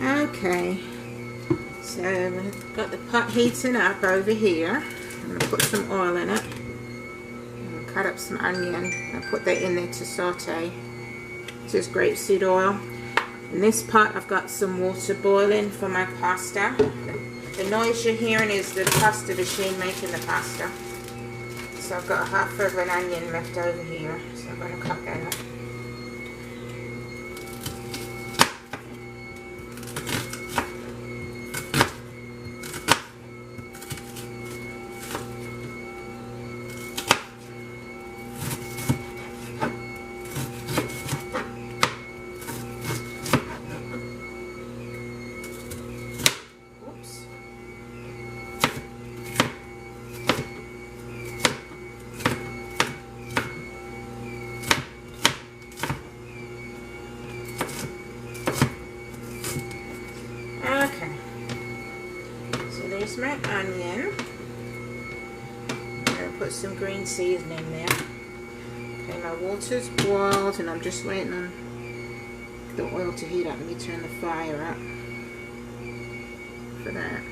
Okay, so I've got the pot heating up over here. I'm going to put some oil in it. And cut up some onion and put that in there to saute. This is grapeseed oil. In this pot I've got some water boiling for my pasta. The noise you're hearing is the pasta machine making the pasta. So I've got half of an onion left over here, so I'm going to cut that up. There's my onion. I'm going to put some green seasoning there. Okay, my water's boiled and I'm just waiting on the oil to heat up. Let me turn the fire up for that.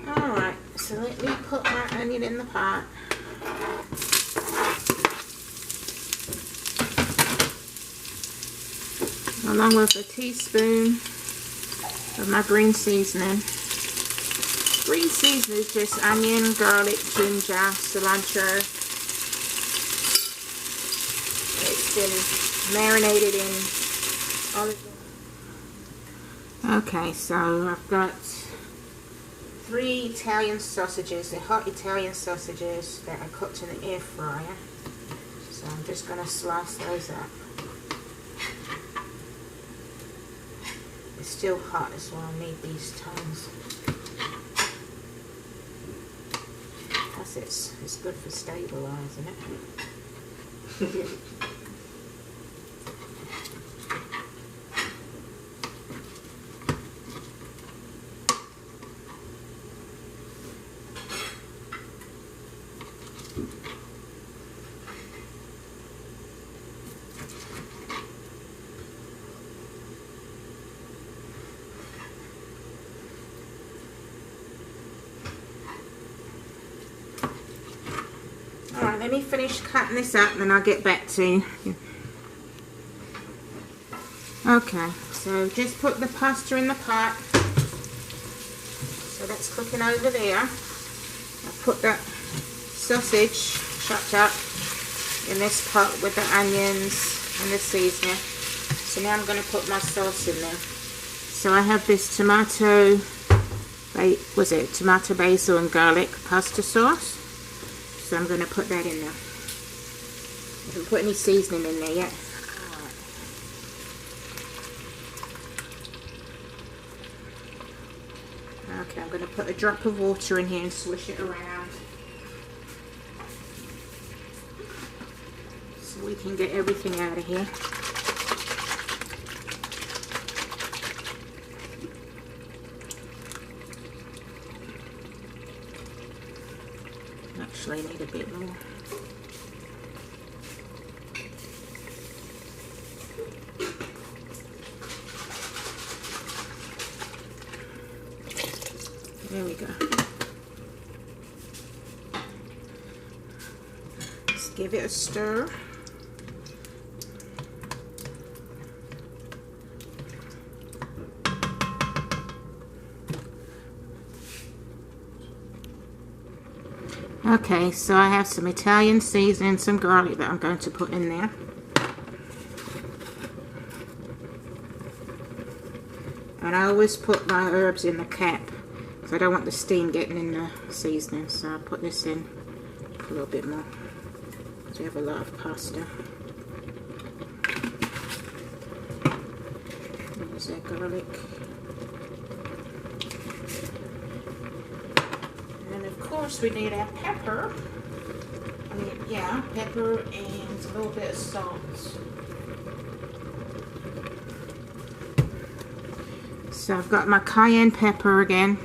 Alright, so let me put my onion in the pot. Along with a teaspoon of my green seasoning. Green seasoning is just onion, garlic, ginger, cilantro. It's been marinated in olive oil. Okay, so I've got 3 Italian sausages. They're hot Italian sausages that I cooked in the air fryer. So I'm just going to slice those up. It's still hot, that's why I need these tongs. Plus it's good for stabilizing it. Alright, let me finish cutting this up and then I'll get back to you. Okay, so just put the pasta in the pot. So that's cooking over there. I'll put that sausage chopped up in this pot with the onions and the seasoning. So now I'm going to put my sauce in there. So I have this tomato basil and garlic pasta sauce. So I'm going to put that in there. I haven't put any seasoning in there yet. Okay, I'm going to put a drop of water in here and swish it around. So we can get everything out of here. Actually, I need a bit more. There we go. Just give it a stir. Okay, so I have some Italian seasoning, some garlic that I'm going to put in there. And I always put my herbs in the cap, because I don't want the steam getting in the seasoning. So I'll put this in a little bit more, because we have a lot of pasta. There's that garlic. And of course we need our pepper. Pepper and a little bit of salt. So I've got my cayenne pepper again.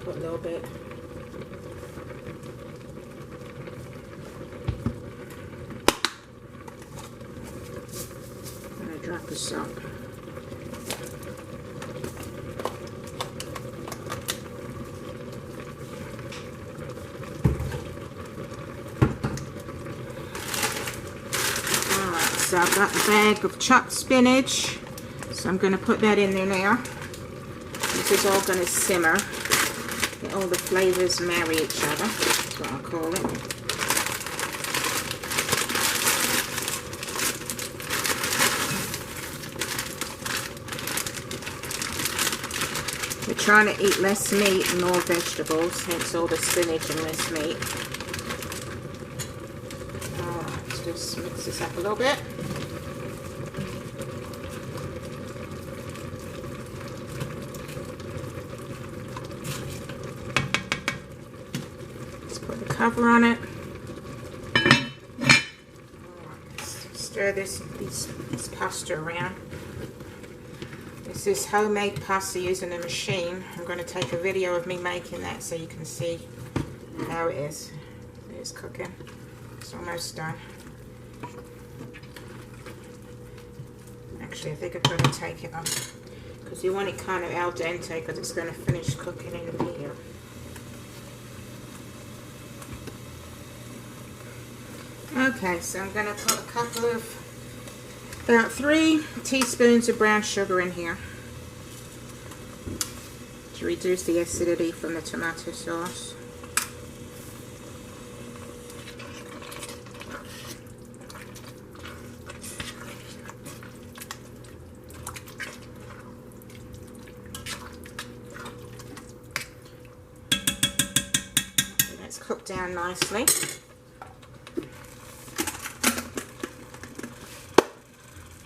Put a little bit. of salt. Alright, so I've got a bag of chopped spinach. So I'm going to put that in there now. This is all going to simmer. Get all the flavors marry each other. That's what I call it. We're trying to eat less meat and more vegetables, hence all the spinach and less meat. Alright, let's just mix this up a little bit. Cover on it. Stir this pasta around. This is homemade pasta using a machine. I'm going to take a video of me making that so you can see how it is. It's cooking. It's almost done. Actually, I think I'm going to take it off because you want it kind of al dente because it's going to finish cooking in here. Okay, so I'm going to put a couple of, about 3 teaspoons of brown sugar in here to reduce the acidity from the tomato sauce. So that's cooked down nicely.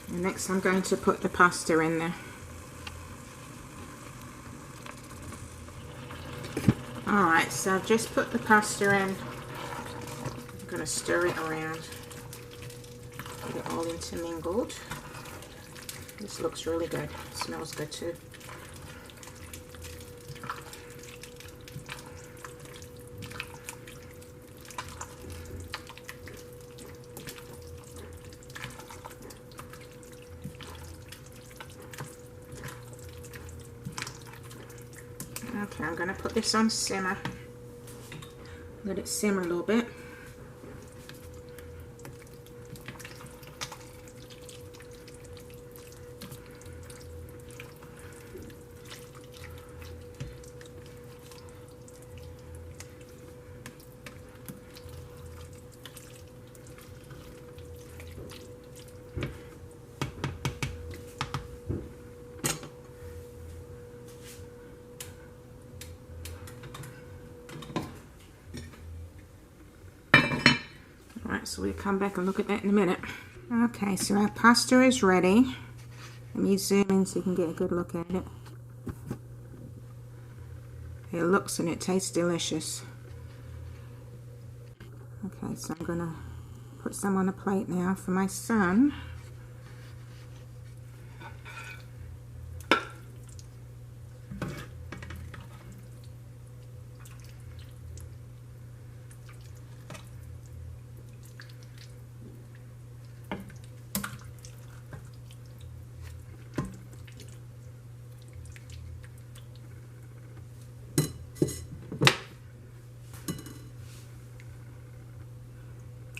And next I'm going to put the pasta in there. Alright, so I've just put the pasta in. I'm going to stir it around. Get it all intermingled. This looks really good. It smells good too. Okay, I'm going to put this on simmer. Let it simmer a little bit. Alright, so we'll come back and look at that in a minute. Okay, so our pasta is ready. Let me zoom in so you can get a good look at it. It looks and it tastes delicious. Okay, so I'm going to put some on a plate now for my son.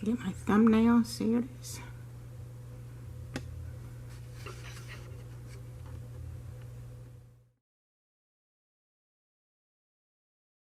Get my thumbnail, see it is.